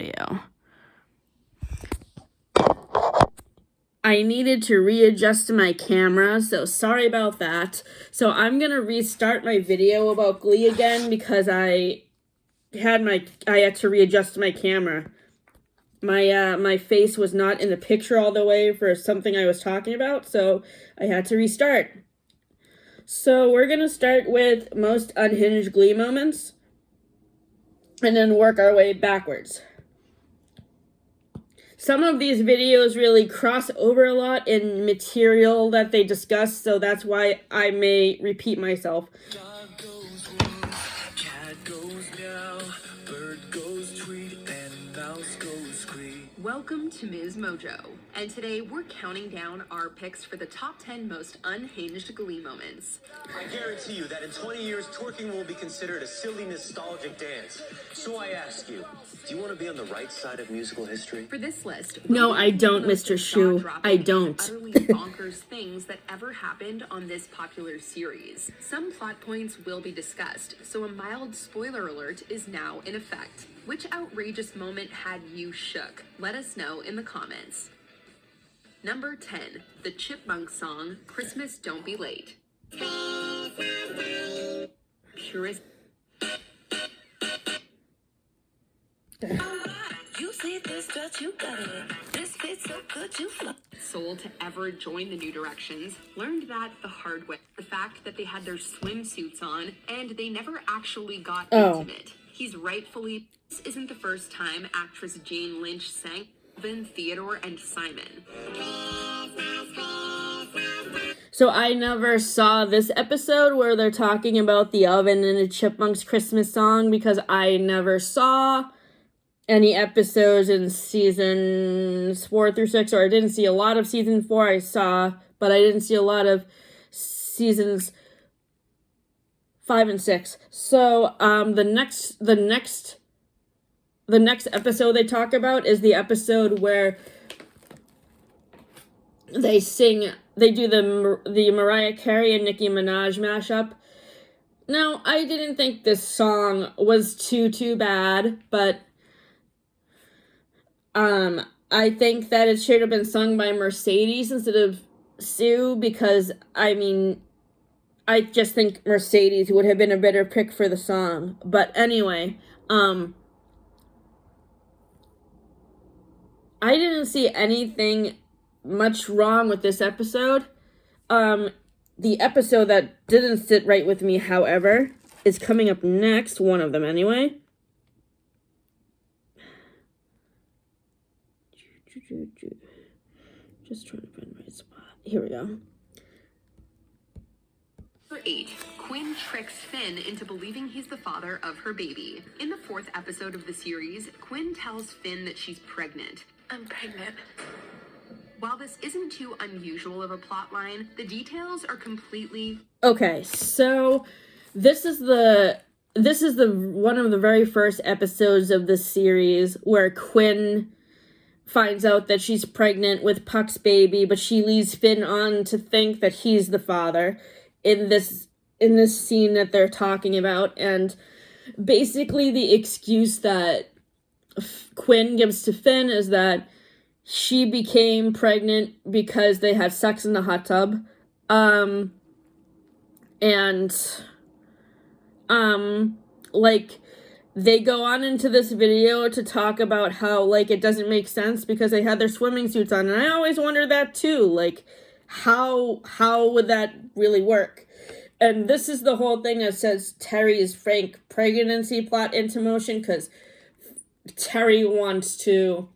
video. I needed to readjust my camera, so sorry about that. So I'm gonna restart my video about Glee again because I had to readjust my camera. My face was not in the picture all the way for something I was talking about, so I had to restart. So we're gonna start with most unhinged Glee moments, and then work our way backwards. Some of these videos really cross over a lot in material that they discuss, so that's why I may repeat myself. Dog goes woof, cat goes meow, bird goes tweet, and mouse goes squeak. Welcome to MissMOjo, and today we're counting down our picks for the top 10 most unhinged Glee moments. I guarantee you that in 20 years, twerking will be considered a silly, nostalgic dance. So I ask you, do you want to be on the right side of musical history? For this list, no, I don't, Mr. Shu. I don't. Utterly bonkers things that ever happened on this popular series. Some plot points will be discussed, so a mild spoiler alert is now in effect. Which outrageous moment had you shook? Let us know in the comments. Number 10, the Chipmunk song, Christmas Don't Be Late. Purist. You see this dress, you got it. This fits so good, you fly. Soul to ever join the New Directions learned that the hard way. The fact that they had their swimsuits on and they never actually got intimate. He's rightfully. This isn't the first time actress Jane Lynch sang Evan, Theodore, and Simon. So I never saw this episode where they're talking about the Oven and the Chipmunks Christmas song because I never saw any episodes in seasons 4 through 6, or I didn't see a lot of season 4. I saw, but I didn't see a lot of seasons 5 and 6. So the next episode they talk about is the episode where they do the Mariah Carey and Nicki Minaj mashup. Now, I didn't think this song was too bad, but I think that it should have been sung by Mercedes instead of Sue, because, I mean, I just think Mercedes would have been a better pick for the song. But anyway, I didn't see anything much wrong with this episode. The episode that didn't sit right with me, however, is coming up next, one of them anyway. Just trying to find the right spot. Here we go. Number 8, Quinn tricks Finn into believing he's the father of her baby. In the 4th episode of the series, Quinn tells Finn that she's pregnant. I'm pregnant. While this isn't too unusual of a plot line, the details are completely... Okay, so this is the one of the very first episodes of the series where Quinn finds out that she's pregnant with Puck's baby, but she leads Finn on to think that he's the father in this scene that they're talking about. And basically the excuse that Quinn gives to Finn is that she became pregnant because they had sex in the hot tub. They go on into this video to talk about how, like, it doesn't make sense because they had their swimming suits on. And I always wonder that too. Like, how would that really work? And this is the whole thing that says Terry's fake pregnancy plot into motion, because Terry wants to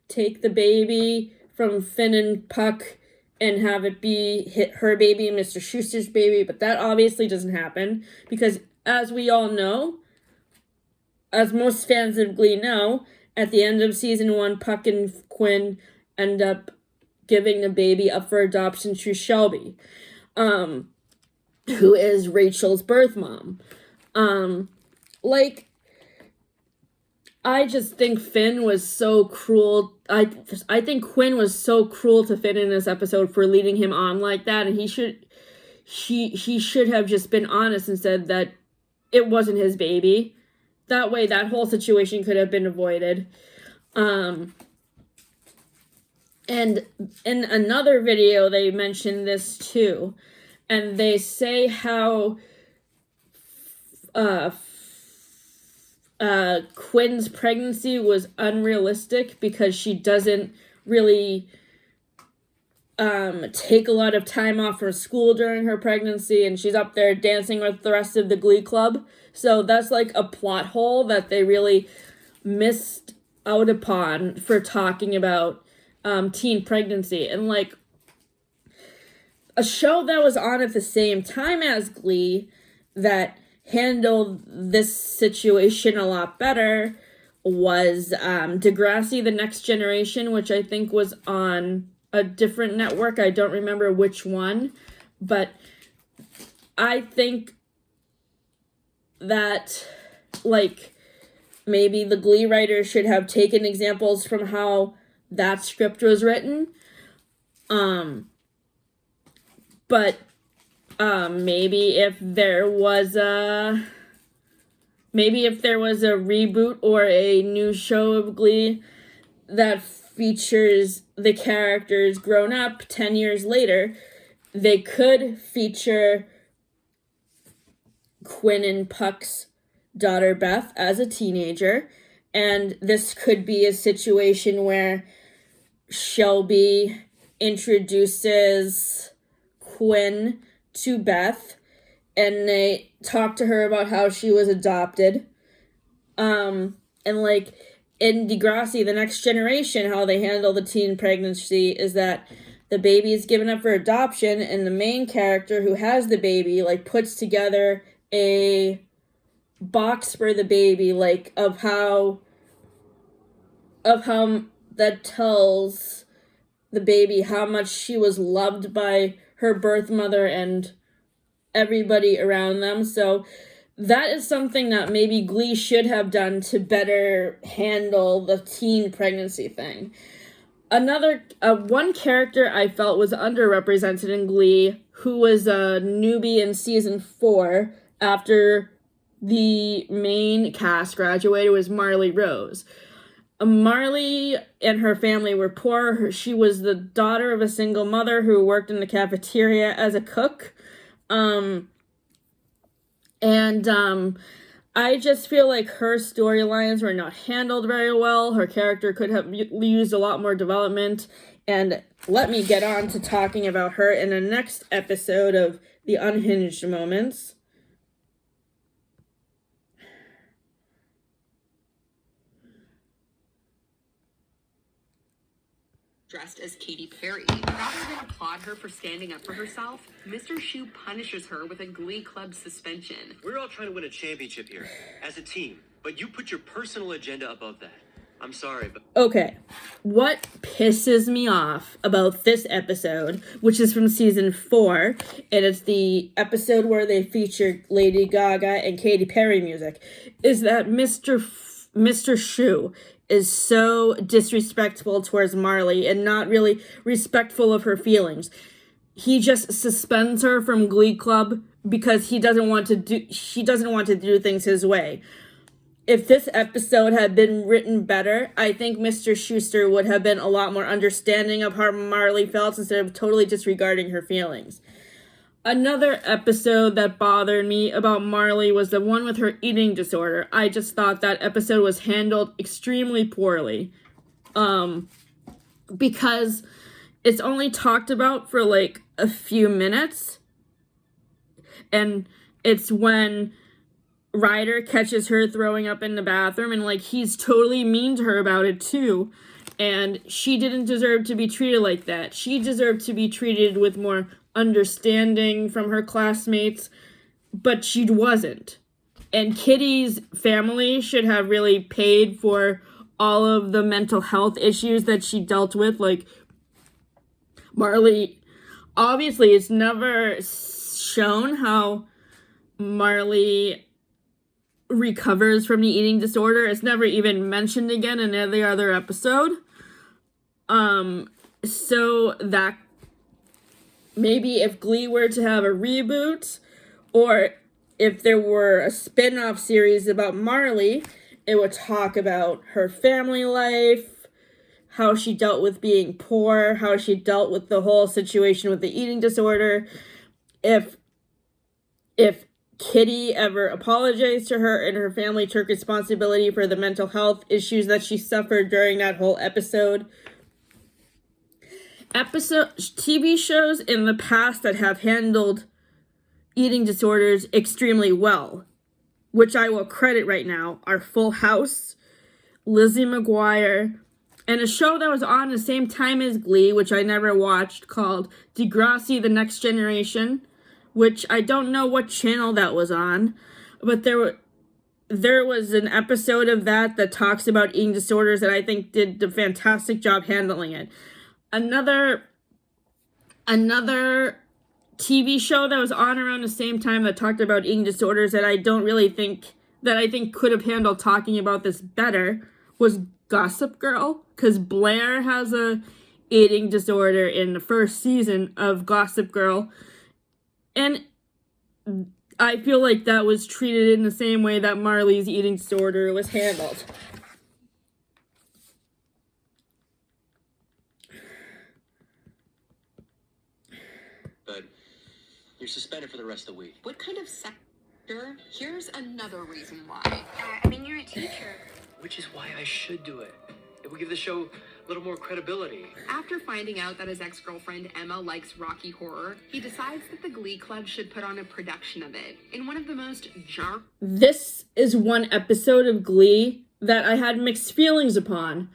take the baby from Finn and Puck and have it be her baby and Mr. Schuster's baby, but that obviously doesn't happen because, as we all know, as most fans of Glee know, at the end of season 1, Puck and Quinn end up giving the baby up for adoption to Shelby, who is Rachel's birth mom. I just think Finn was so cruel. I think Quinn was so cruel to Finn in this episode for leading him on like that, and he should have just been honest and said that it wasn't his baby. That way, that whole situation could have been avoided. And in another video, they mentioned this too. And they say how Quinn's pregnancy was unrealistic because she doesn't really take a lot of time off from school during her pregnancy, and she's up there dancing with the rest of the Glee Club. So that's like a plot hole that they really missed out upon for talking about teen pregnancy. And like a show that was on at the same time as Glee that handled this situation a lot better was Degrassi The Next Generation, which I think was on a different network. I don't remember which one, but I think that like maybe the Glee writers should have taken examples from how that script was written. But maybe if there was a reboot or a new show of Glee that features the characters grown up 10 years later, they could feature Quinn and Puck's daughter Beth as a teenager, and this could be a situation where Shelby introduces Quinn to Beth and they talk to her about how she was adopted. And like in Degrassi, The Next Generation, how they handle the teen pregnancy is that the baby is given up for adoption, and the main character who has the baby like puts together a box for the baby, like of how that tells the baby how much she was loved by her birth mother and everybody around them. So that is something that maybe Glee should have done to better handle the teen pregnancy thing. Another one character I felt was underrepresented in Glee, who was a newbie in season 4 after the main cast graduated, was Marley Rose. Marley and her family were poor. She was the daughter of a single mother who worked in the cafeteria as a cook. I just feel like her storylines were not handled very well. Her character could have used a lot more development. And let me get on to talking about her in the next episode of The Unhinged Moments. Dressed as Katy Perry. Rather than applaud her for standing up for herself, Mr. Shu punishes her with a Glee Club suspension. We're all trying to win a championship here, as a team, but you put your personal agenda above that. I'm sorry, but... Okay, what pisses me off about this episode, which is from season 4, and it's the episode where they feature Lady Gaga and Katy Perry music, is that Mr. Shu is so disrespectful towards Marley and not really respectful of her feelings. He just suspends her from Glee Club because she doesn't want to do things his way. If this episode had been written better, I think Mr. Schuster would have been a lot more understanding of how Marley felt instead of totally disregarding her feelings. Another episode that bothered me about Marley was the one with her eating disorder. I just thought that episode was handled extremely poorly. Because it's only talked about for like a few minutes. And it's when Ryder catches her throwing up in the bathroom, and like he's totally mean to her about it too. And she didn't deserve to be treated like that. She deserved to be treated with more understanding from her classmates, but she wasn't. And Kitty's family should have really paid for all of the mental health issues that she dealt with. Like, Marley, obviously it's never shown how Marley recovers from the eating disorder. It's never even mentioned again in every other episode. So that maybe if Glee were to have a reboot, or if there were a spin-off series about Marley, it would talk about her family life, how she dealt with being poor, how she dealt with the whole situation with the eating disorder. If Kitty ever apologized to her and her family took responsibility for the mental health issues that she suffered during that whole episode. TV shows in the past that have handled eating disorders extremely well, which I will credit right now, are Full House, Lizzie McGuire, and a show that was on the same time as Glee, which I never watched, called Degrassi: The Next Generation, which I don't know what channel that was on, but there was an episode of that talks about eating disorders that I think did a fantastic job handling it. Another TV show that was on around the same time that talked about eating disorders that I think could have handled talking about this better was Gossip Girl, because Blair has a eating disorder in the first season of Gossip Girl, and I feel like that was treated in the same way that Marley's eating disorder was handled. But you're suspended for the rest of the week. What kind of sector? Here's another reason why. I mean, you're a teacher. Which is why I should do it. It would give the show a little more credibility. After finding out that his ex-girlfriend Emma likes Rocky Horror, he decides that the Glee Club should put on a production of it in one of the most This is one episode of Glee that I had mixed feelings upon.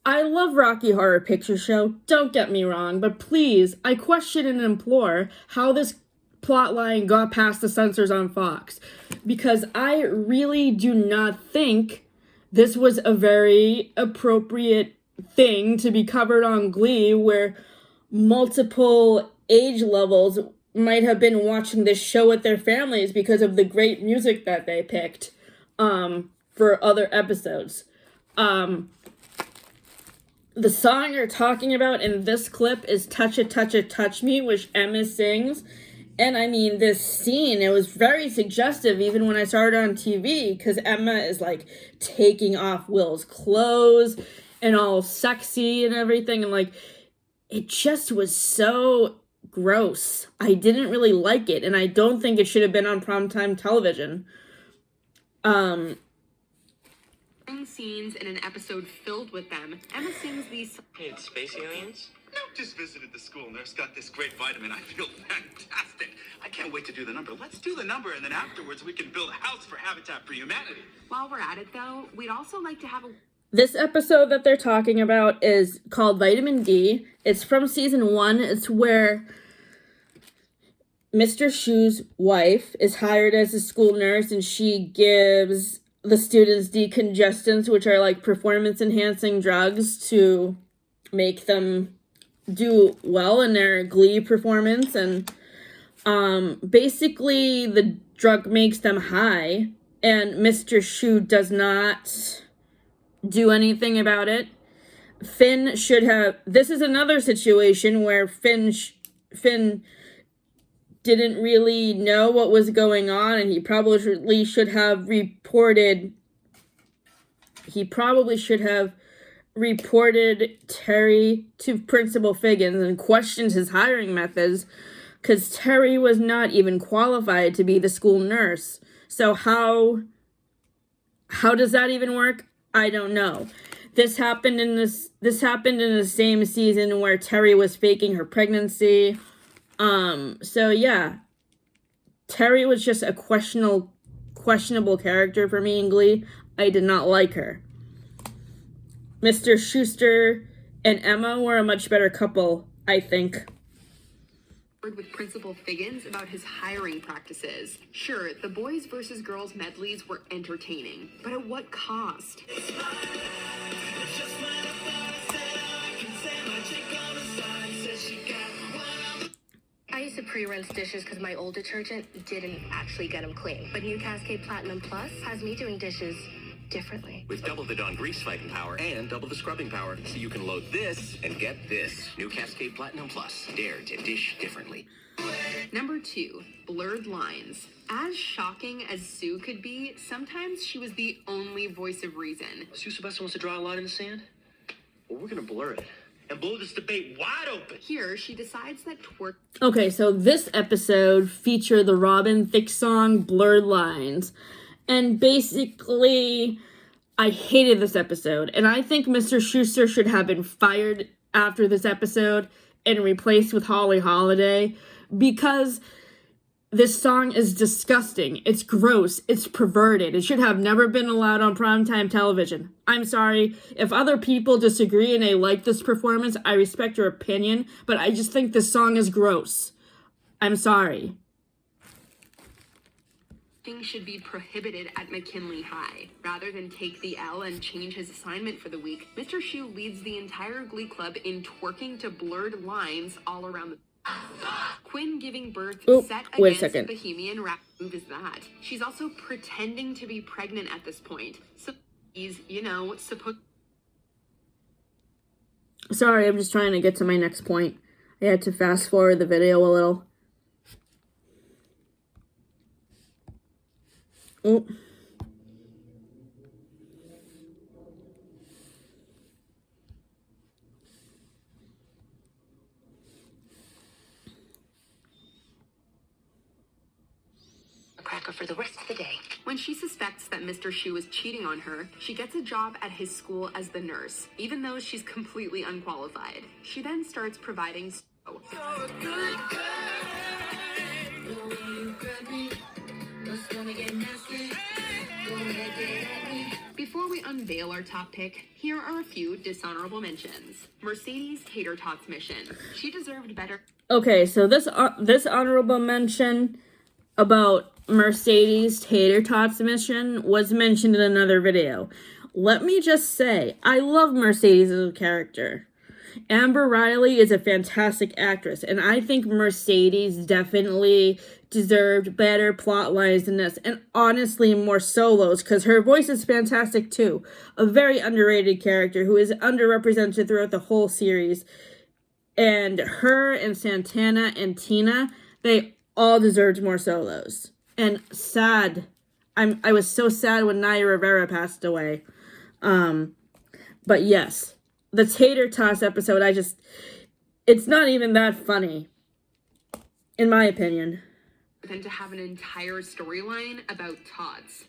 I love Rocky Horror Picture Show, don't get me wrong, but please, I question and implore how this plotline got past the censors on Fox, because I really do not think this was a very appropriate thing to be covered on Glee, where multiple age levels might have been watching this show with their families because of the great music that they picked for other episodes. The song you're talking about in this clip is Touch It, Touch It, Touch Me, which Emma sings. And I mean, this scene, it was very suggestive even when I saw it on TV, because Emma is like taking off Will's clothes and all sexy and everything. And like, it just was so gross. I didn't really like it. And I don't think it should have been on primetime television. scenes in an episode filled with them. Emma sings these... Hey, space aliens? No, just visited the school. Nurse got this great vitamin. I feel fantastic. I can't wait to do the number. Let's do the number, and then afterwards we can build a house for Habitat for Humanity. While we're at it, though, we'd also like to have a... This episode that they're talking about is called Vitamin D. It's from season 1. It's where Mr. Shu's wife is hired as a school nurse, and she gives the students decongestants, which are like performance-enhancing drugs to make them do well in their Glee performance. And basically the drug makes them high, and Mr. Shu does not do anything about it. Finn should have... This is another situation where Finn didn't really know what was going on, and he probably should have reported... He probably should have reported Terry to Principal Figgins and questioned his hiring methods, because Terry was not even qualified to be the school nurse. So how does that even work? I don't know. This happened in the same season where Terry was faking her pregnancy. So yeah, Terry was just a questionable character for me in Glee. I did not like her. Mr. Schuster and Emma were a much better couple, I think. With Principal Figgins about his hiring practices. Sure, the boys versus girls medleys were entertaining, but at what cost? I used to pre-rinse dishes because my old detergent didn't actually get them clean. But new Cascade Platinum Plus has me doing dishes differently. With double the Dawn grease fighting power and double the scrubbing power, so you can load this and get this. New Cascade Platinum Plus. Dare to dish differently. Number 2, blurred lines. As shocking as Sue could be, sometimes she was the only voice of reason. Sue Sylvester wants to draw a line in the sand? Well, we're gonna blur it. And blow this debate wide open. Here, she decides that twerk. Okay, so this episode featured the Robin Thicke song Blurred Lines. And basically, I hated this episode. And I think Mr. Schuster should have been fired after this episode and replaced with Holly Holiday. Because this song is disgusting. It's gross. It's perverted. It should have never been allowed on primetime television. I'm sorry. If other people disagree and they like this performance, I respect your opinion, but I just think this song is gross. I'm sorry. Things should be prohibited at McKinley High. Rather than take the L and change his assignment for the week, Mr. Shu leads the entire Glee Club in twerking to blurred lines all around the... Quinn giving birth set against Bohemian Rhapsody. Move is that? She's also pretending to be pregnant at this point. So he's, supposed... Sorry, I'm just trying to get to my next point. I had to fast forward the video a little. Oh. Cracker for the rest of the day. When she suspects that Mr. Shu is cheating on her, she gets a job at his school as the nurse, even though she's completely unqualified. She then starts providing... Before we unveil our top pick, here are a few dishonorable mentions. Mercedes Tater Tots mission. She deserved better. Okay, so this honorable mention about Mercedes Tater Tots mission was mentioned in another video. Let me just say, I love Mercedes as a character. Amber Riley is a fantastic actress, and I think Mercedes definitely deserved better plot lines than this, and honestly more solos, because her voice is fantastic too. A very underrated character who is underrepresented throughout the whole series. And her and Santana and Tina, they all deserved more solos. And sad. I was so sad when Naya Rivera passed away. But yes, the Tater Tots episode, it's not even that funny, in my opinion. Than to have an entire storyline about tots.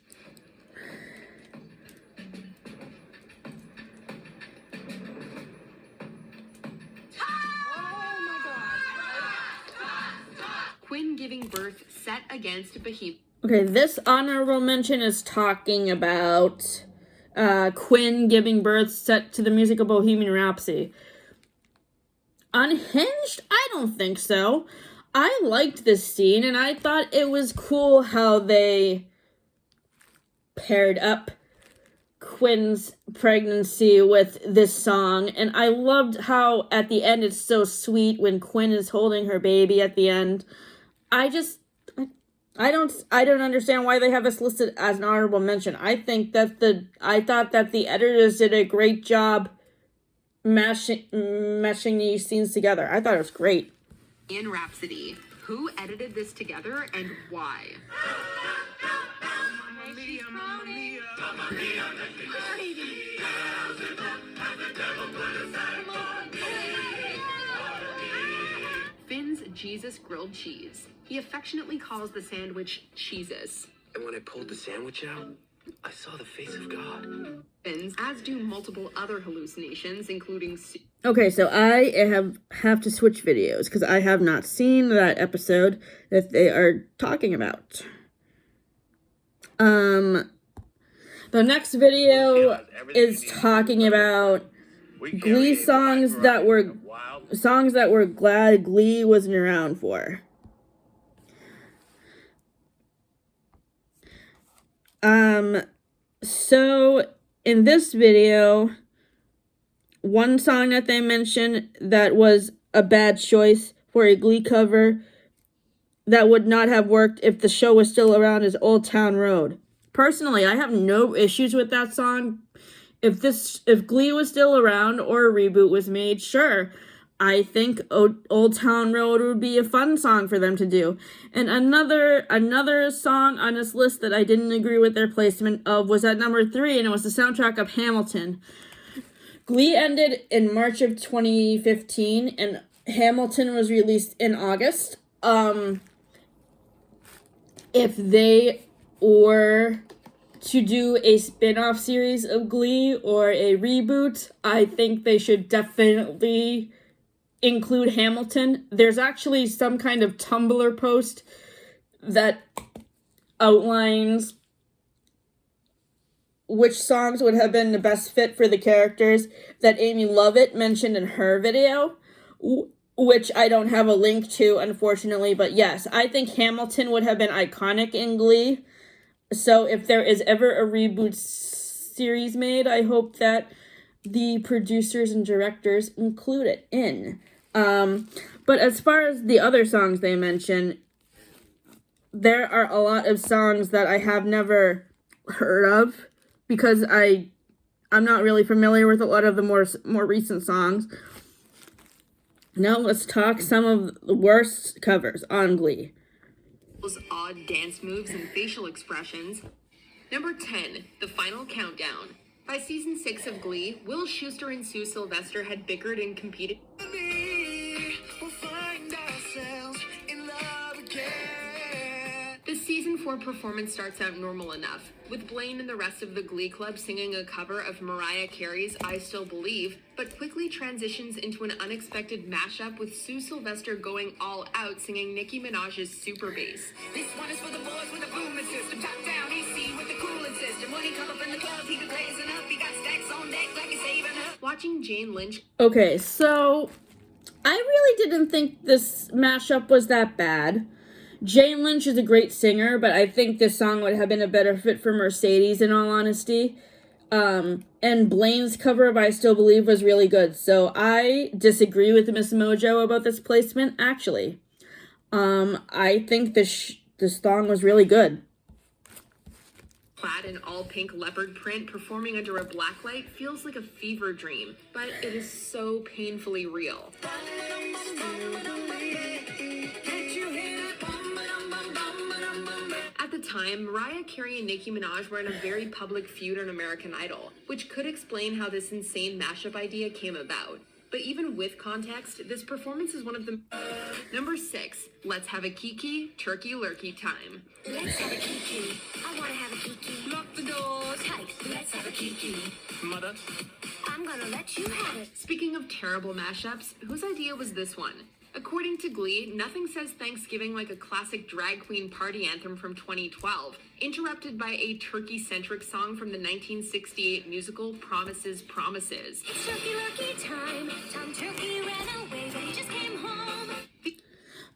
Quinn giving birth set against Bohemian. Okay, this honorable mention is talking about Quinn giving birth set to the musical Bohemian Rhapsody. Unhinged? I don't think so. I liked this scene, and I thought it was cool how they paired up Quinn's pregnancy with this song, and I loved how at the end it's so sweet when Quinn is holding her baby at the end. I don't understand why they have this listed as an honorable mention. I thought that the editors did a great job meshing these scenes together. I thought it was great. In Rhapsody, who edited this together and why? Finn's Jesus grilled cheese. He affectionately calls the sandwich Cheesus. And when I pulled the sandwich out, I saw the face of God. Finn's, as do multiple other hallucinations, including... Okay, so I have to switch videos because I have not seen that episode that they are talking about. The next video is talking about Glee songs that we're glad Glee wasn't around for. So in this video, one song that they mentioned that was a bad choice for a Glee cover that would not have worked if the show was still around is Old Town Road. personally, I have no issues with that song. If Glee was still around or a reboot was made, sure. I think Old Town Road would be a fun song for them to do. And another song on this list that I didn't agree with their placement of was at number 3, and it was the soundtrack of Hamilton. Glee ended in March of 2015, and Hamilton was released in August. If they were to do a spin-off series of Glee or a reboot, I think they should definitely include Hamilton. There's actually some kind of Tumblr post that outlines which songs would have been the best fit for the characters that Amy Lovett mentioned in her video, which I don't have a link to, unfortunately. But yes, I think Hamilton would have been iconic in Glee. So if there is ever a reboot series made, I hope that the producers and directors include it in. But as far as the other songs they mention, there are a lot of songs that I have never heard of because I'm not really familiar with a lot of the more recent songs. Now let's talk some of the worst covers on Glee. Odd dance moves and facial expressions. Number 10, The Final Countdown. By season 6 of Glee, Will Schuester and Sue Sylvester had bickered and competed. The season 4 performance starts out normal enough, with Blaine and the rest of the Glee Club singing a cover of Mariah Carey's I Still Believe, but quickly transitions into an unexpected mashup with Sue Sylvester going all out singing Nicki Minaj's Super Bass. This one is for the boys with a booming system, top down EC with the cooling system. When he come up in the club, he be blazing up, he got stacks on deck like he's saving up. Watching Jane Lynch. Okay, so I really didn't think this mashup was that bad. Jane Lynch is a great singer, but I think this song would have been a better fit for Mercedes, in all honesty. And Blaine's cover of I Still Believe was really good. So I disagree with MissMOjo about this placement, actually. I think this song was really good. Clad in all pink leopard print, performing under a blacklight feels like a fever dream, but it is so painfully real. At the time, Mariah Carey and Nicki Minaj were in a very public feud on American Idol, which could explain how this insane mashup idea came about. But even with context, this performance is one of the... Number 6, Let's Have a Kiki, Turkey Lurkey Time. Let's have a kiki. I want to have a kiki. Lock the doors. Tight. Let's have a kiki. Mother. I'm gonna let you have it. Speaking of terrible mashups, whose idea was this one? According to Glee, nothing says Thanksgiving like a classic drag queen party anthem from 2012, interrupted by a turkey-centric song from the 1968 musical Promises, Promises. It's turkey lucky time. Tom Turkey ran away, but he just came home.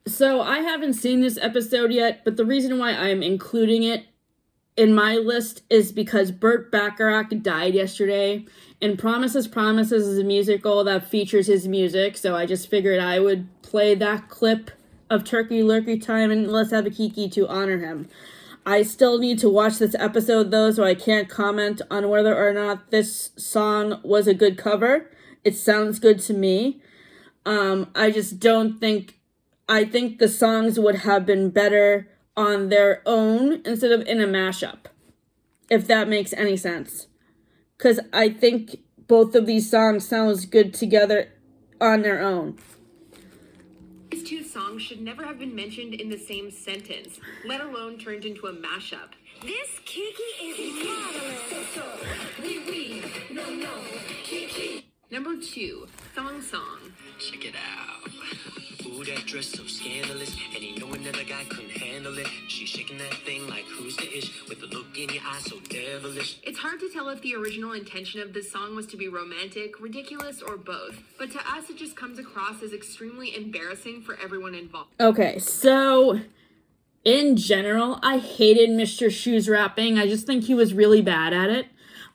So I haven't seen this episode yet, but the reason why I'm including it in my list is because Burt Bacharach died yesterday, and Promises, Promises is a musical that features his music, so I just figured I would play that clip of Turkey Lurkey Time and Let's Have a Kiki to honor him. I still need to watch this episode, though, so I can't comment on whether or not this song was a good cover. It sounds good to me. I just don't think... I think the songs would have been better on their own instead of in a mashup, if that makes any sense. Because I think both of these songs sounds good together on their own. These two songs should never have been mentioned in the same sentence, let alone turned into a mashup. This Kiki is marvelous. Oui, no, Kiki. Number 2, Thong Song. Check it out. Ooh, that dress so scandalous, and you know another guy couldn't handle it. She's shaking that thing like who's the ish, with the look in your eyes so devilish. It's hard to tell if the original intention of this song was to be romantic, ridiculous, or both, but to us it just comes across as extremely embarrassing for everyone involved. Okay, so in general, I hated Mr. Shoes rapping. I just think he was really bad at it.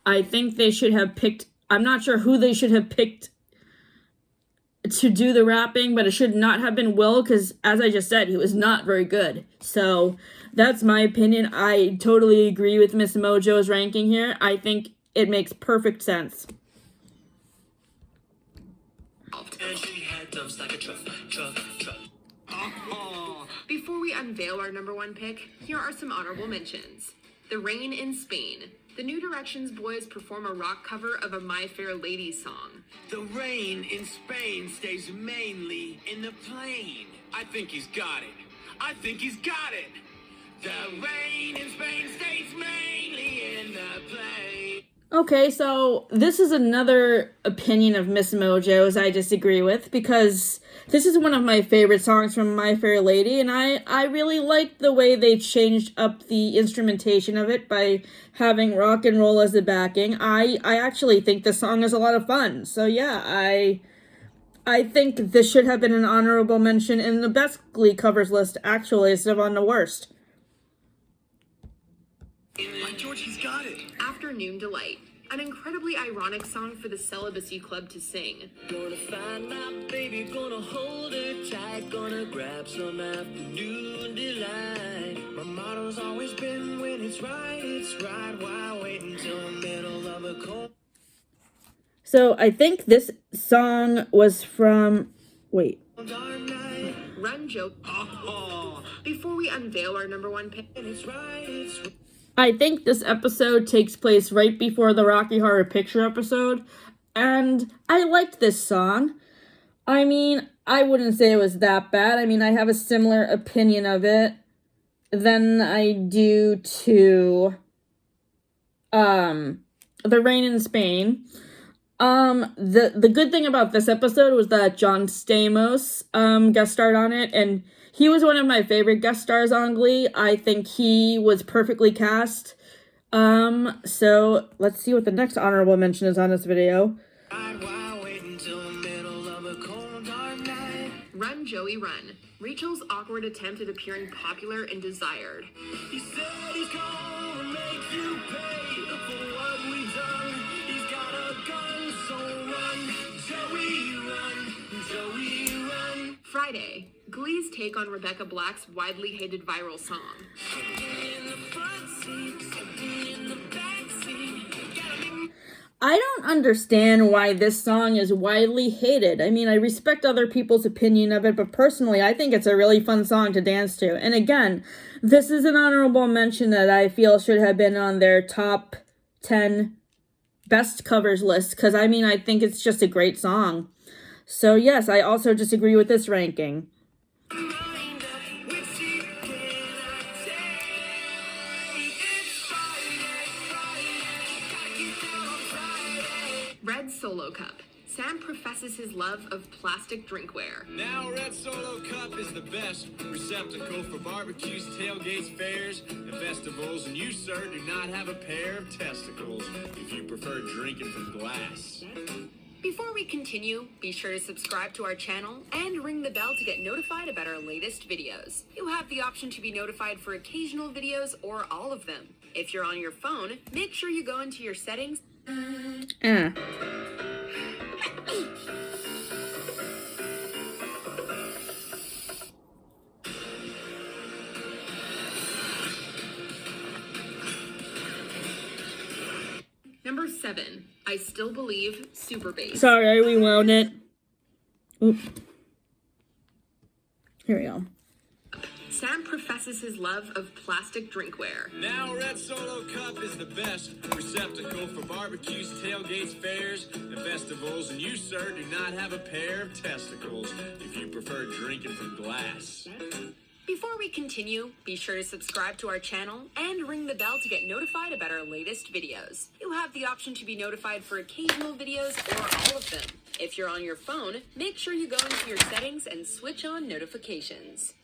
I think they should have picked... I'm not sure who they should have picked to do the rapping, but it should not have been Will, because as I just said, he was not very good. So that's my opinion. I totally agree with MissMOjo's ranking here. I think it makes perfect sense. And she had dumps like a truck. Before we unveil our number one pick, here are some honorable mentions. The Rain in Spain. The New Directions boys perform a rock cover of a My Fair Lady song. The rain in Spain stays mainly in the plain. I think he's got it. The rain in Spain stays mainly in the plain. Okay, so this is another opinion of MissMOjo's I disagree with, because this is one of my favorite songs from My Fair Lady, and I really liked the way they changed up the instrumentation of it by having rock and roll as the backing. I actually think the song is a lot of fun. So yeah, I think this should have been an honorable mention in the best Glee covers list, actually, instead of on the worst. By George, he's got it. Afternoon Delight. An incredibly ironic song for the Celibacy Club to sing. Gonna find my baby, gonna hold her tight, gonna grab some afternoon delight. My motto's always been when it's right, why wait until the middle of a cold. So I think this song was from, wait. Run Joe. Before we unveil our number one pick, I think this episode takes place right before the Rocky Horror Picture episode, and I liked this song. I mean, I wouldn't say it was that bad. I mean, I have a similar opinion of it than I do to The Rain in Spain. The good thing about this episode was that John Stamos guest starred on it, and he was one of my favorite guest stars on Glee. I think he was perfectly cast. So let's see what the next honorable mention is on this video. Run Joey Run. Rachel's awkward attempt at appearing popular and desired. He said he's gonna make you pay for what we've done. He's got a gun, so run, Joey, run. Friday. Glee's take on Rebecca Black's widely hated viral song. I don't understand why this song is widely hated. I mean, I respect other people's opinion of it, but personally, I think it's a really fun song to dance to. And again, this is an honorable mention that I feel should have been on their top 10 best covers list, because I mean, I think it's just a great song. So yes, I also disagree with this ranking. Red Solo Cup. Sam professes his love of plastic drinkware. Now Red Solo Cup is the best receptacle for barbecues, tailgates, fairs, and festivals, and you, sir, do not have a pair of testicles if you prefer drinking from glass. Before we continue, be sure to subscribe to our channel and ring the bell to get notified about our latest videos. You have the option to be notified for occasional videos or all of them. If you're on your phone, make sure you go into your settings. Number 7. I Still Believe Super Bass. Sorry, I rewound it. Oop. Here we go. Sam professes his love of plastic drinkware. Now Red Solo Cup is the best receptacle for barbecues, tailgates, fairs, and festivals, and you, sir, do not have a pair of testicles if you prefer drinking from glass. Before we continue, be sure to subscribe to our channel and ring the bell to get notified about our latest videos. You have the option to be notified for occasional videos or all of them. If you're on your phone, make sure you go into your settings and switch on notifications.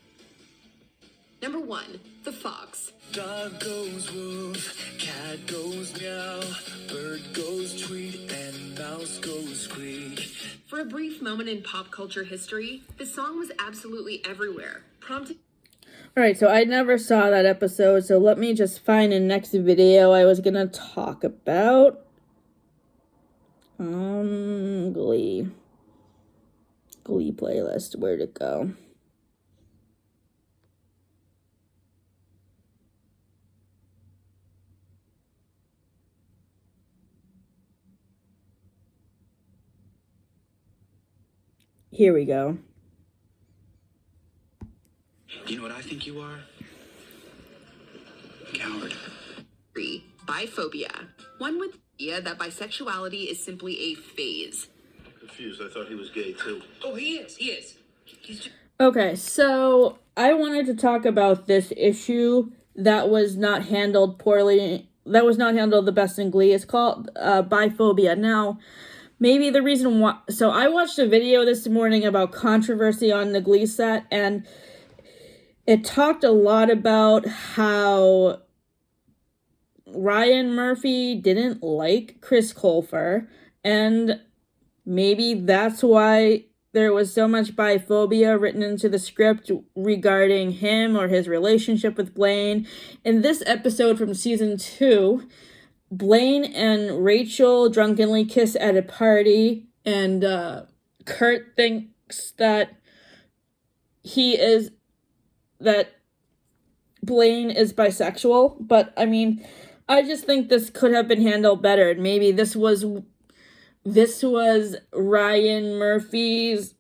Number 1. The Fox. Dog goes woof, cat goes meow, bird goes tweet, and mouse goes squeak. For a brief moment in pop culture history, the song was absolutely everywhere, prompting... Alright, so I never saw that episode, so let me just find the next video I was gonna talk about. Glee. playlist. Where'd it go? Here we go. You know what I think you are? Coward. 3. Biphobia. One would idea that bisexuality is simply a phase. Confused. I thought he was gay too. Oh, he is. He's just... Okay, so I wanted to talk about this issue that was not handled poorly. That was not handled the best in Glee. It's called biphobia. Now, maybe the reason why... So I watched a video this morning about controversy on the Glee set, and it talked a lot about how Ryan Murphy didn't like Chris Colfer, and maybe that's why there was so much biphobia written into the script regarding him or his relationship with Blaine. In this episode from season 2, Blaine and Rachel drunkenly kiss at a party, and Kurt thinks that Blaine is bisexual, but I mean, I just think this could have been handled better. Maybe this was Ryan Murphy's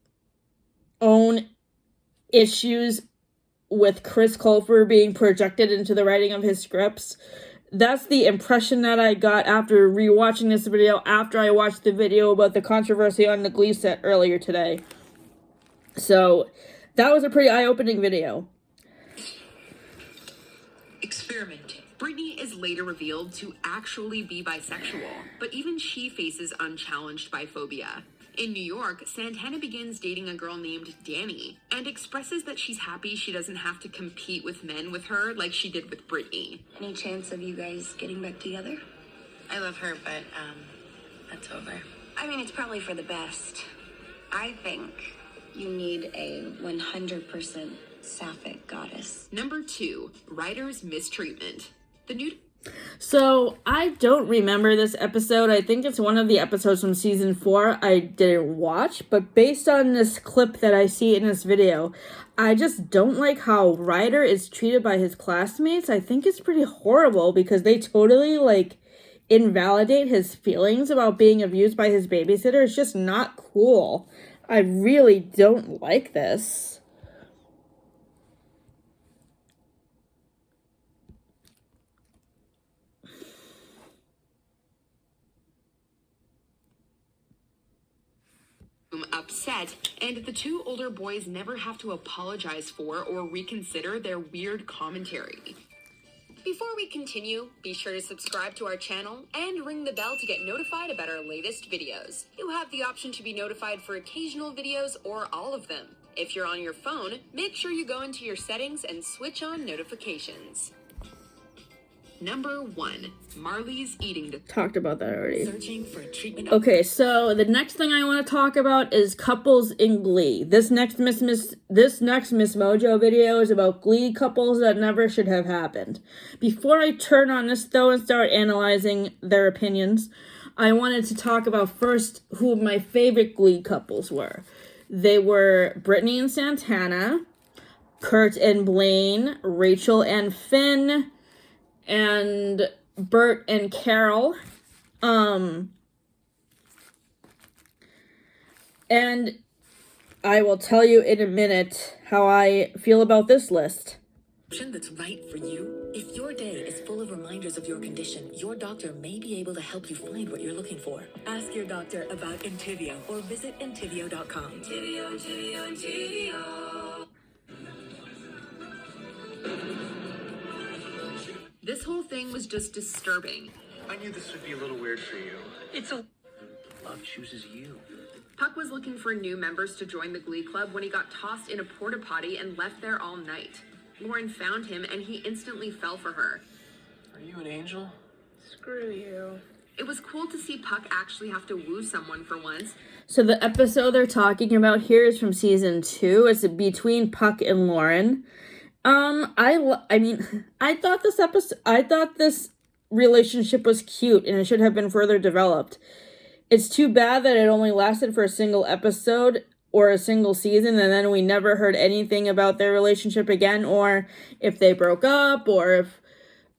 own issues with Chris Colfer being projected into the writing of his scripts. That's the impression that I got after rewatching this video, after I watched the video about the controversy on the Glee set earlier today. So, that was a pretty eye-opening video. Experimenting. Brittany is later revealed to actually be bisexual, but even she faces unchallenged biphobia. In New York, Santana begins dating a girl named Danny and expresses that she's happy she doesn't have to compete with men with her like she did with Brittany. Any chance of you guys getting back together? I love her, but that's over. I mean, it's probably for the best. I think you need a 100% sapphic goddess. Number 2, writer's mistreatment. The new... So, I don't remember this episode. I think it's one of the episodes from season 4 I didn't watch, but based on this clip that I see in this video, I just don't like how Ryder is treated by his classmates. I think it's pretty horrible because they totally, invalidate his feelings about being abused by his babysitter. It's just not cool. I really don't like this. upset, and the two older boys never have to apologize for or reconsider their weird commentary. Before we continue, be sure to subscribe to our channel and ring the bell to get notified about our latest videos. You have the option to be notified for occasional videos or all of them. If you're on your phone, make sure you go into your settings and switch on notifications. Number 1, Marley's eating disorder. Talked about that already. Searching for a treatment. Okay, so the next thing I want to talk about is couples in Glee. This next MissMOjo video is about Glee couples that never should have happened. Before I turn on this though and start analyzing their opinions, I wanted to talk about first who my favorite Glee couples were. They were Brittany and Santana, Kurt and Blaine, Rachel and Finn, and Bert and Carol. And I will tell you in a minute how I feel about this list. That's right for you. If your day is full of reminders of your condition, your doctor may be able to help you find what you're looking for. Ask your doctor about Entyvio or visit Entyvio.com. Entyvio. This whole thing was just disturbing. I knew this would be a little weird for you. Love chooses you. Puck was looking for new members to join the Glee Club when he got tossed in a porta potty and left there all night. Lauren found him and he instantly fell for her. Are you an angel? Screw you. It was cool to see Puck actually have to woo someone for once. So the episode they're talking about here is from season 2. It's between Puck and Lauren. I thought this relationship was cute and it should have been further developed. It's too bad that it only lasted for a single episode, or a single season, and then we never heard anything about their relationship again, or if they broke up, or if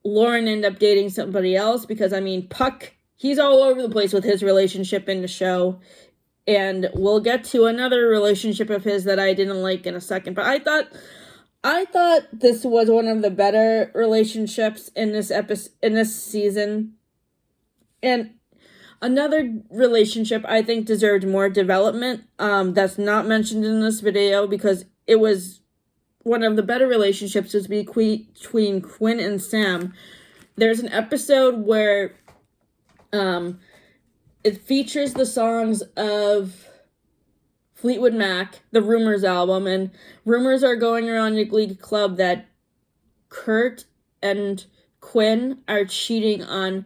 Lauren ended up dating somebody else, because, I mean, Puck, he's all over the place with his relationship in the show, and we'll get to another relationship of his that I didn't like in a second, but I thought this was one of the better relationships in this season, and another relationship I think deserved more development, that's not mentioned in this video because it was one of the better relationships was between Quinn and Sam. There's an episode where it features the songs of Fleetwood Mac, the Rumors album, and rumors are going around the Glee Club that Kurt and Quinn are cheating on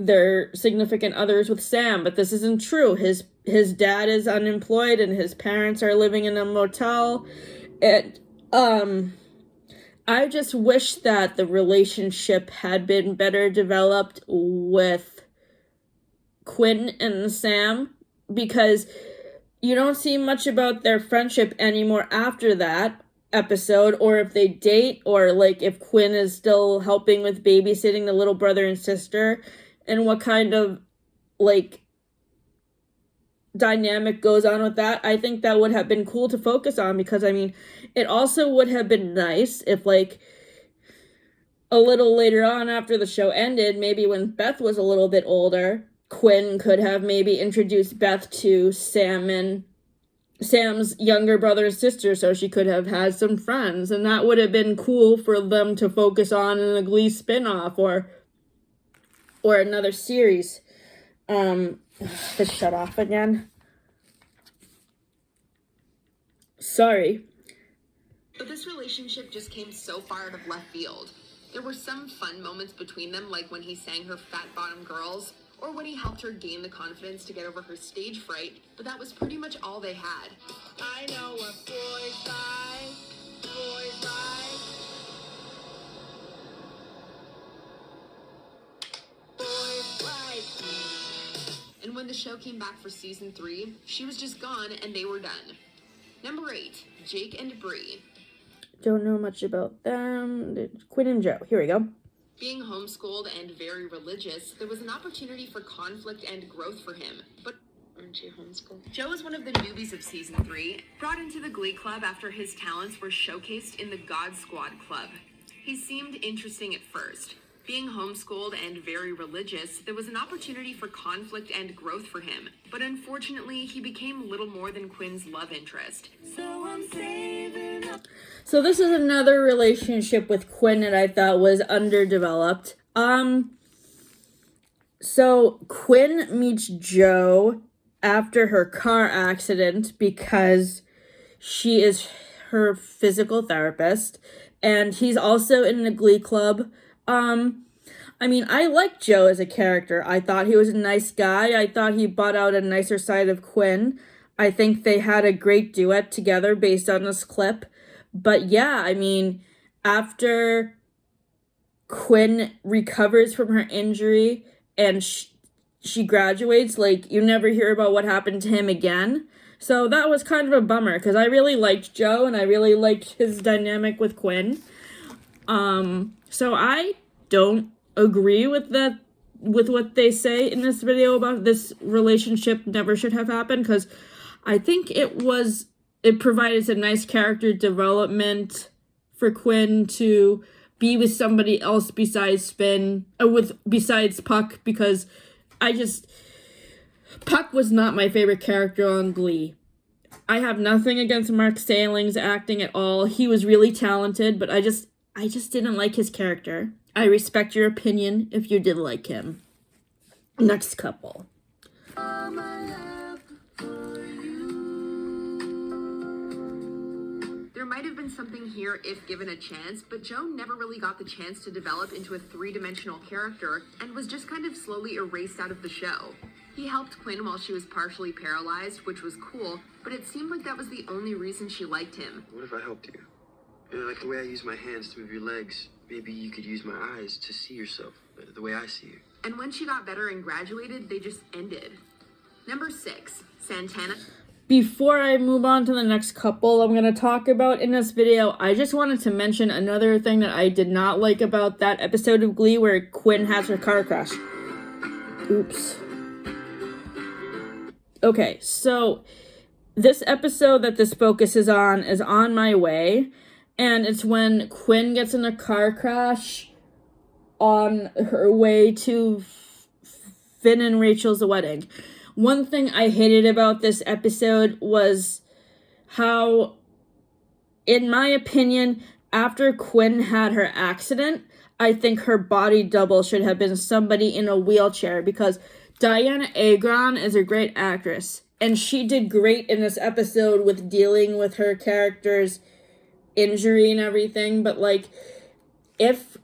their significant others with Sam, but this isn't true. His dad is unemployed and his parents are living in a motel. And I just wish that the relationship had been better developed with Quinn and Sam, because you don't see much about their friendship anymore after that episode, or if they date, or like if Quinn is still helping with babysitting the little brother and sister, and what kind of like dynamic goes on with that. I think that would have been cool to focus on, because I mean, it also would have been nice if like a little later on after the show ended, maybe when Beth was a little bit older, Quinn could have maybe introduced Beth to Sam and Sam's younger brother and sister, so she could have had some friends, and that would have been cool for them to focus on in a Glee spinoff or another series. This shut off again. Sorry. But this relationship just came so far out of left field. There were some fun moments between them, like when he sang her Fat Bottom Girls, or when he helped her gain the confidence to get over her stage fright, but that was pretty much all they had. I know what boys like. Boys like. Boys like. And when the show came back for season 3, she was just gone and they were done. Number 8, Jake and Bree. Don't know much about them. Quinn and Joe. Here we go. Being homeschooled and very religious, there was an opportunity for conflict and growth for him. But aren't you homeschooled? Joe was one of the newbies of season 3, brought into the Glee Club after his talents were showcased in the God Squad Club. He seemed interesting at first. Being homeschooled and very religious, there was an opportunity for conflict and growth for him. But unfortunately, he became little more than Quinn's love interest. So I'm saving up. So this is another relationship with Quinn that I thought was underdeveloped. So Quinn meets Joe after her car accident because she is her physical therapist, and he's also in the Glee Club. I mean, I like Joe as a character. I thought he was a nice guy. I thought he brought out a nicer side of Quinn. I think they had a great duet together based on this clip. But yeah, I mean, after Quinn recovers from her injury and she graduates, like, you never hear about what happened to him again. So that was kind of a bummer, because I really liked Joe and I really liked his dynamic with Quinn. So I don't agree with that, with what they say in this video about this relationship never should have happened, because I think it provided some nice character development for Quinn to be with somebody else besides besides Puck, because Puck was not my favorite character on Glee. I have nothing against Mark Saling's acting at all. He was really talented, but I just didn't like his character. I respect your opinion if you did like him. Next couple. There might have been something here if given a chance, but Joe never really got the chance to develop into a three-dimensional character and was just kind of slowly erased out of the show. He helped Quinn while she was partially paralyzed, which was cool, but it seemed like that was the only reason she liked him. What if I helped you? You know, like the way I use my hands to move your legs, maybe you could use my eyes to see yourself the way I see you. And when she got better and graduated, they just ended. Number 6, Santana. before I move on to the next couple I'm going to talk about in this video, I just wanted to mention another thing that I did not like about that episode of Glee where Quinn has her car crash. Oops. Okay, so this episode that this focuses on is On My Way, and it's when Quinn gets in a car crash on her way to Finn and Rachel's wedding. One thing I hated about this episode was how, in my opinion, after Quinn had her accident, I think her body double should have been somebody in a wheelchair, because Diana Agron is a great actress, and she did great in this episode with dealing with her character's injury and everything, but like, if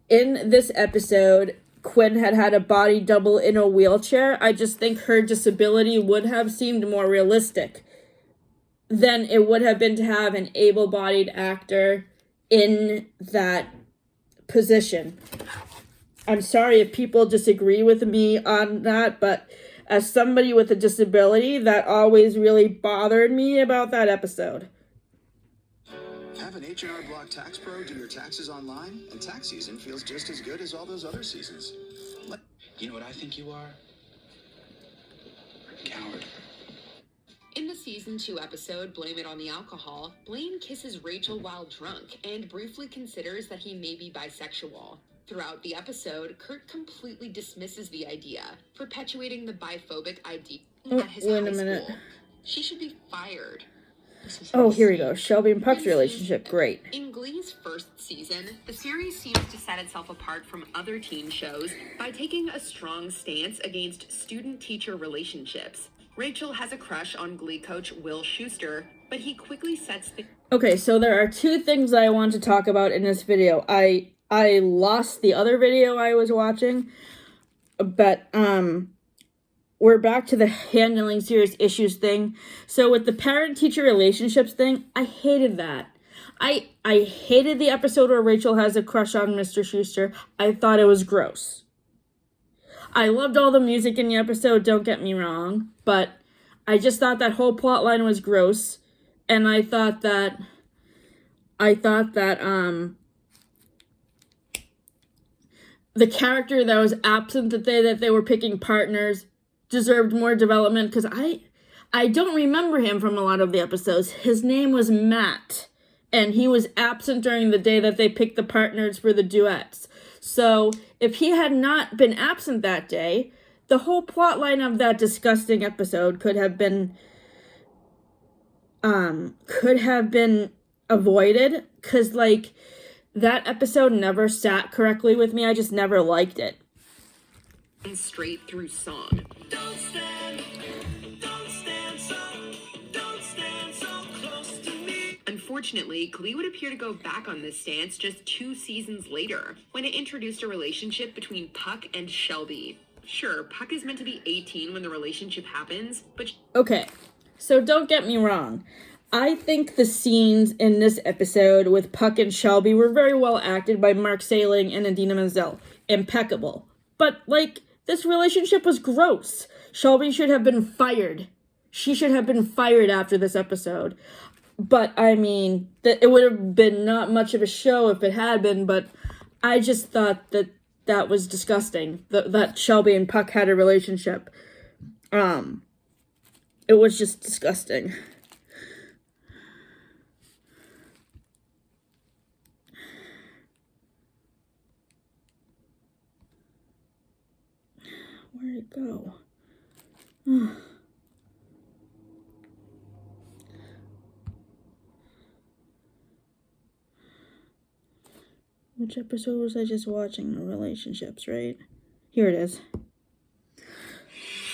in this episode Quinn had a body double in a wheelchair, I just think her disability would have seemed more realistic than it would have been to have an able-bodied actor in that position. I'm sorry if people disagree with me on that, but as somebody with a disability, that always really bothered me about that episode. Have an H&R Block Tax Pro do your taxes online, and tax season feels just as good as all those other seasons. You know what I think you are? Coward. In the season 2 episode, Blame It on the Alcohol, Blaine kisses Rachel while drunk and briefly considers that he may be bisexual. Throughout the episode, Kurt completely dismisses the idea, perpetuating the biphobic idea at his high school. She should be fired. Oh, here we go. Shelby and Puck's relationship. Great. In Glee's first season, the series seems to set itself apart from other teen shows by taking a strong stance against student-teacher relationships. Rachel has a crush on Glee coach Will Schuester, but he quickly sets the... Okay, so there are two things I want to talk about in this video. I lost the other video I was watching, but we're back to the handling serious issues thing. So with the parent-teacher relationships thing, I hated that. I hated the episode where Rachel has a crush on Mr. Schuester. I thought it was gross. I loved all the music in the episode, don't get me wrong, but I just thought that whole plot line was gross, and I thought that the character that was absent that they were picking partners deserved more development, because I don't remember him from a lot of the episodes. His name was Matt, and he was absent during the day that they picked the partners for the duets. So if he had not been absent that day, the whole plot line of that disgusting episode could have been avoided, because like that episode never sat correctly with me. I just never liked it. Straight through song. Don't stand so close to me. Unfortunately, Glee would appear to go back on this stance just 2 seasons later, when it introduced a relationship between Puck and Shelby. Sure, Puck is meant to be 18 when the relationship happens, but... Okay, so don't get me wrong. I think the scenes in this episode with Puck and Shelby were very well acted by Mark Saling and Idina Menzel. Impeccable. But, like, this relationship was gross. Shelby should have been fired. She should have been fired after this episode. But, I mean, it would have been not much of a show if it had been, but I just thought that was disgusting. That Shelby and Puck had a relationship. It was just disgusting. Where'd it go? Which episode was I just watching? The relationships, right? Here it is.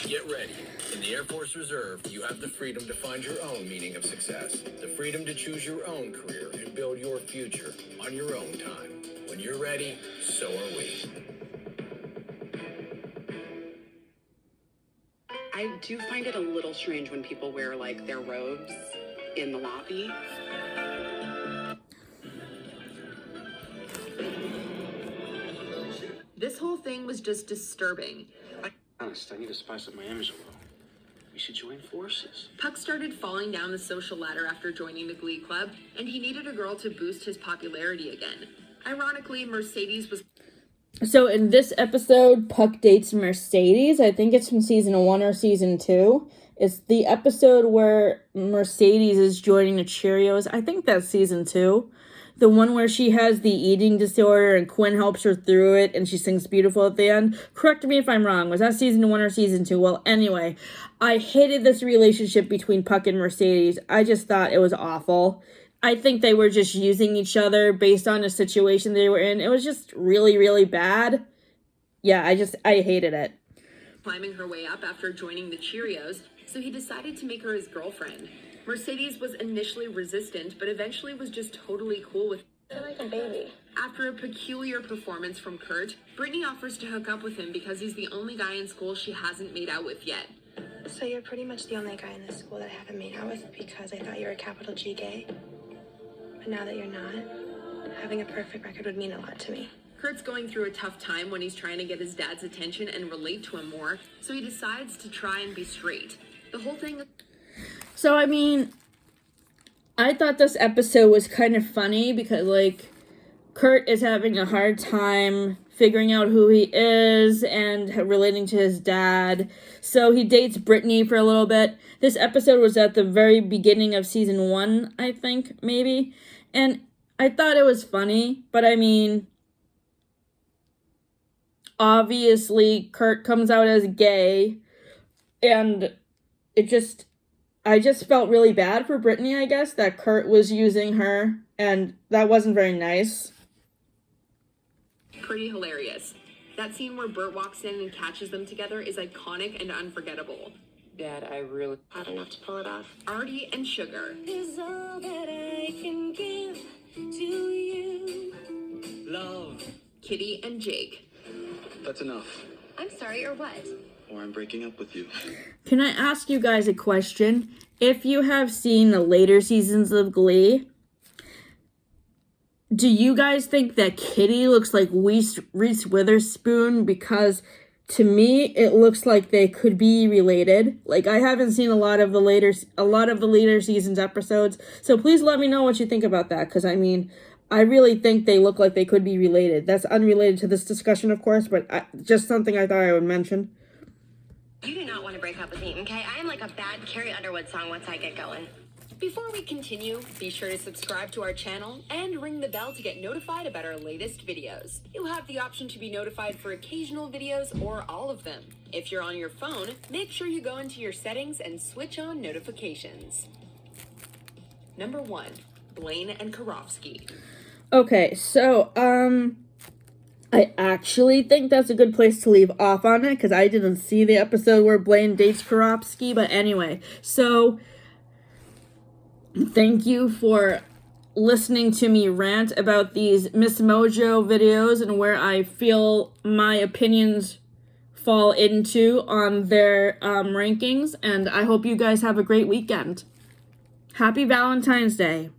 Get ready. In the Air Force Reserve, you have the freedom to find your own meaning of success. The freedom to choose your own career and build your future on your own time. When you're ready, so are we. I do find it a little strange when people wear, like, their robes in the lobby. This whole thing was just disturbing. Honest, I need to spice up my image a little. We should join forces. Puck started falling down the social ladder after joining the Glee Club, and he needed a girl to boost his popularity again. Ironically, Mercedes was... So in this episode, Puck dates Mercedes. I think it's from season 1 or season 2. It's the episode where Mercedes is joining the Cheerios. I think that's season 2. The one where she has the eating disorder and Quinn helps her through it and she sings beautiful at the end. Correct me if I'm wrong. Was that season 1 or season 2? Well, anyway, I hated this relationship between Puck and Mercedes. I just thought it was awful. I think they were just using each other based on the situation they were in. It was just really, really bad. Yeah, I hated it. Climbing her way up after joining the Cheerios, so he decided to make her his girlfriend. Mercedes was initially resistant, but eventually was just totally cool with You're like a baby. After a peculiar performance from Kurt, Brittany offers to hook up with him because he's the only guy in school she hasn't made out with yet. So you're pretty much the only guy in this school that I haven't made out with because I thought you were a capital G gay. But now that you're not, having a perfect record would mean a lot to me. Kurt's going through a tough time when he's trying to get his dad's attention and relate to him more, so he decides to try and be straight. The whole thing... So, I mean, I thought this episode was kind of funny because, like, Kurt is having a hard time figuring out who he is and relating to his dad. So he dates Brittany for a little bit. This episode was at the very beginning of season 1, I think, maybe. And I thought it was funny, but I mean, obviously Kurt comes out as gay, and I just felt really bad for Brittany, I guess, that Kurt was using her, and that wasn't very nice. Pretty hilarious. That scene where Bert walks in and catches them together is iconic and unforgettable. Dad, I really... Hot enough to pull it off. Artie and Sugar. Is all that I can give to you. Love. Kitty and Jake. That's enough. I'm sorry, or what? Or I'm breaking up with you. Can I ask you guys a question? If you have seen the later seasons of Glee, do you guys think that Kitty looks like Reese Witherspoon? Because to me, it looks like they could be related. Like, I haven't seen a lot of the later seasons episodes, so please let me know what you think about that. Because I mean, I really think they look like they could be related. That's unrelated to this discussion, of course, but just something I thought I would mention. You do not want to break up with me, okay? I am like a bad Carrie Underwood song once I get going. Before we continue, be sure to subscribe to our channel and ring the bell to get notified about our latest videos. You'll have the option to be notified for occasional videos or all of them. If you're on your phone, make sure you go into your settings and switch on notifications. Number 1, Blaine and Karofsky. Okay, so, I actually think that's a good place to leave off on it, because I didn't see the episode where Blaine dates Karofsky, but anyway, so... Thank you for listening to me rant about these MissMOjo videos and where I feel my opinions fall into on their rankings. And I hope you guys have a great weekend. Happy Valentine's Day.